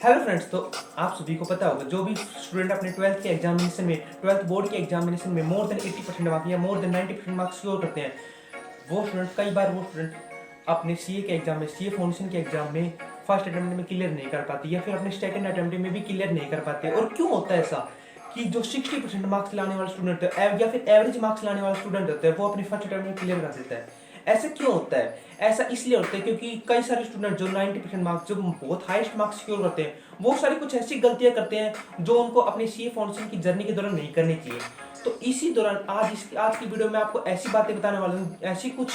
Hello friends, तो आप सभी को पता होगा जो भी स्टूडेंट अपने 12th के एग्जामिनेशन में 12th बोर्ड के एग्जामिनेशन में मोर देन 80% मार्क्स या मोर देन 90% मार्क्स स्कोर करते हैं, वो स्टूडेंट कई बार वो स्टूडेंट अपने सीए के एग्जाम में, सीए फाउंडेशन के एग्जाम में फर्स्ट अटेम्प्ट में क्लियर नहीं कर पाते या फिर अपने सेकंड अटेम्प्ट में भी क्लियर नहीं कर पाते। और क्यों होता है ऐसा कि जो 60% मार्क्स लाने वाला स्टूडेंट या फिर एवरेज मार्क्स लाने वाला स्टूडेंट होता है वो अपने फर्स्ट अटेम्प्ट में क्लियर कर देता है। ऐसा क्यों होता है? ऐसा इसलिए होता है क्योंकि कई सारे स्टूडेंट जो 90% मार्क्स, जो बहुत हाईएस्ट मार्क्स सिक्योर करते हैं, वो सारी कुछ ऐसी गलतियां करते हैं जो उनको अपनी सीए फाउंडेशन की जर्नी के दौरान नहीं करनी चाहिए। तो इसी दौरान आज की वीडियो में आपको ऐसी बातें बताने वाला हूँ, ऐसी कुछ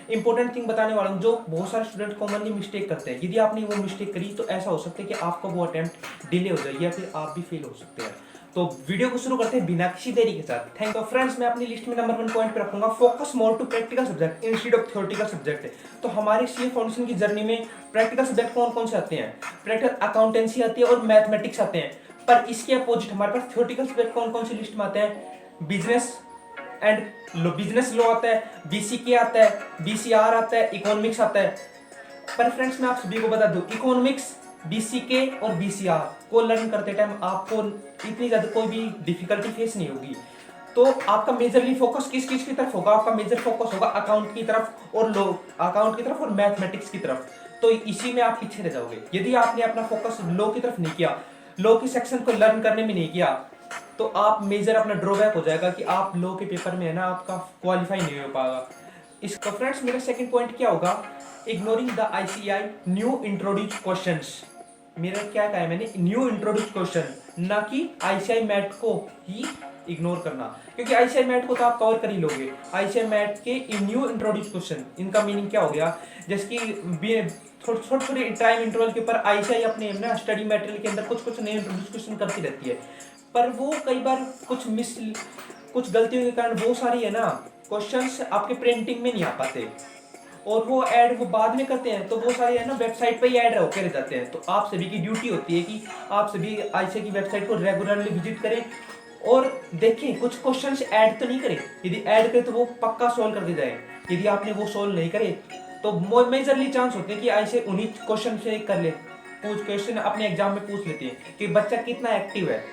इंपॉर्टेंट थिंग बताने वाला हूँ जो बहुत सारे स्टूडेंट कॉमनली मिस्टेक करते हैं। यदि आपने वो मिस्टेक करी तो ऐसा हो सकता है कि आपका वो अटेम्प्ट डिले हो जाए या फिर आप भी फेल हो सकते हैं। तो वीडियो को शुरू करते हैं बिना किसी देरी के साथ। थैंक यू फ्रेंड्स, मैं अपनी लिस्ट में नंबर 1 पॉइंट पे रखूंगा focus more to practical subject instead of theoretical subject. तो हमारे सीए फाउंडेशन की जर्नी में प्रैक्टिकल सब्जेक्ट कौन कौन से आते हैं? प्रैक्टिकल अकाउंटेंसी आती है और मैथमेटिक्स आते हैं। पर इसके अपोजिट हमारे पास थ्योरेटिकल सब्जेक्ट कौन कौन सी लिस्ट में आते हैं? बिजनेस लॉ आता है, बीसीके आता है, बीसीआर आता है, इकोनॉमिक्स आता है। पर फ्रेंड्स मैं आप सभी को बता दूं, इकोनॉमिक्स, बीसीके और बीसीआर को लर्न करते टाइम आपको इतनी ज्यादा कोई भी डिफिकल्टी फेस नहीं होगी। तो आपका मेजरली फोकस किस किस की तरफ होगा? आपका मेजर फोकस होगा अकाउंट की तरफ और लॉ, अकाउंट की तरफ और मैथमेटिक्स की तरफ। तो इसी में आप पीछे रह जाओगे यदि आपने अपना फोकस लॉ की तरफ नहीं किया, लॉ की सेक्शन को लर्न करने में नहीं किया, तो आप मेजर अपना ड्रॉबैक हो जाएगा कि आप लॉ के पेपर में है ना आपका क्वालिफाई नहीं हो पाएगा। इसका फ्रेंड्स मेरा सेकंड पॉइंट क्या होगा? Ignoring the ICI new introduce questions. मेरा क्या कहा है मैंने? न्यू इंट्रोड्यूस क्वेश्चन, ना कि आईसीआई मैट को ही इग्नोर करना, क्योंकि आईसीआई मैट को तो आप कवर कर ही लोगे। आईसीआई मैट के न्यू इंट्रोड्यूस क्वेश्चन, इनका मीनिंग क्या हो गया? जैसे कि छोटे टाइम इंटरवल के ऊपर आईसीआई अपने ना स्टडी मटेरियल के अंदर कुछ नए इंट्रोड्यूस क्वेश्चन करती रहती है, पर वो कई बार कुछ गलतियों के कारण वो सारी है ना क्वेश्चंस आपके प्रिंटिंग में नहीं आ पाते और वो ऐड वो बाद में करते हैं, तो वो सारे है ना वेबसाइट पे ही ऐड होकर रह जाते हैं। तो आप सभी की ड्यूटी होती है कि आप सभी आईसीआई की वेबसाइट को रेगुलरली विजिट करें और देखें कुछ क्वेश्चंस ऐड तो नहीं करें। यदि ऐड करें तो वो पक्का सोल्व कर दिए जाए। यदि आपने वो सोल्व नहीं करे तो मेजरली चांस होते हैं कि आईसीआई उन्हीं क्वेश्चन से कर ले, कुछ क्वेश्चन अपने एग्जाम में पूछ लेती है कि बच्चा कितना एक्टिव है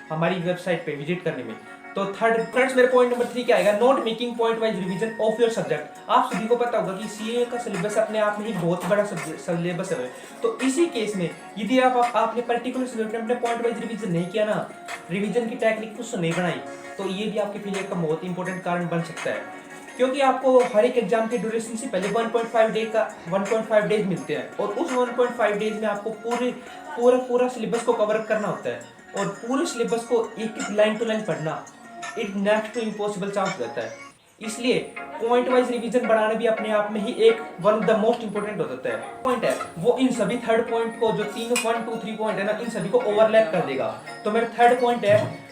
हमारी वेबसाइट पे विजिट करने में। तो थर्ड फ्रेंड्स मेरे पॉइंट नंबर 3 क्या आएगा? Not making point wise revision of your subject. आप सभी को पता होगा कि सीए का सिलेबस अपने आप में ही बहुत बड़ा सिलेबस है। तो इसी केस में यदि आपने पर्टिकुलर सब्जेक्ट में अपने पॉइंट वाइज रिवीजन नहीं किया ना, रिवीजन की टेक्निक कुछ नहीं बनाई, तो ये भी आपके फेलियर का बहुत इंपॉर्टेंट कारण बन सकता है। क्योंकि आपको हर एक एग्जाम के ड्यूरेशन से पहले 1.5 डेज मिलते हैं और उस 1.5 डेज में आपको पूरा सिलेबस को कवर करना होता है और पूरे सिलेबस को एक लाइन टू लाइन पढ़ना it next to impossible chance रहता है। इसलिए पॉइंट वाइज रिवीजन बढ़ाना भी अपने आप में ही एक one of the most important हो जाता है। पॉइंट है वो इन सभी थर्ड पॉइंट को, जो 1 2 3 पॉइंट है ना, इन सभी को ओवरलैप कर देगा। तो मेरा थर्ड पॉइंट है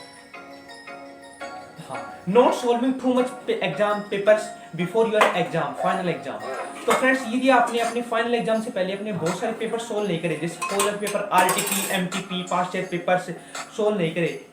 not solving too much exam papers before your exam, final exam. तो फ्रेंड्स यदि आपने अपने फाइनल एग्जाम से पहले अपने बहुत सारे पेपर सोल्व नहीं करे, जैसे polar paper, RTP, MTP, past year papers solve नहीं करे,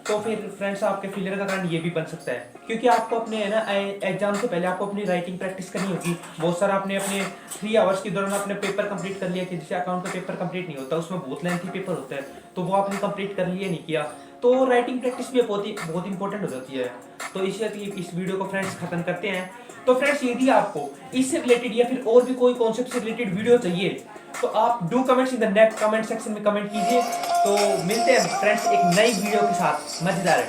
तो फिर फ्रेंड्स आपके फेलियर का कारण ये भी बन सकता है। क्योंकि आपको अपने है ना एग्जाम से पहले आपको अपनी राइटिंग प्रैक्टिस करनी होगी। बहुत सारा आपने अपने 3 आवर्स के दौरान अपने पेपर कंप्लीट कर लिया कि जैसे अकाउंट का पेपर कंप्लीट नहीं होता, उसमें बहुत लेंथी पेपर होता है, तो वो आपने कंप्लीट कर लिया नहीं किया, तो राइटिंग प्रैक्टिस भी बहुत इंपॉर्टेंट हो जाती है। तो इसलिए इस वीडियो को फ्रेंड्स खत्म करते हैं। तो फ्रेंड्स यदि आपको इससे रिलेटेड या फिर और भी कोई कॉन्सेप्ट से रिलेटेड वीडियो चाहिए तो आप do comments in the next comment section में कमेंट कीजिए। तो मिलते हैं फ्रेंड्स एक नई वीडियो के साथ, मजेदार है।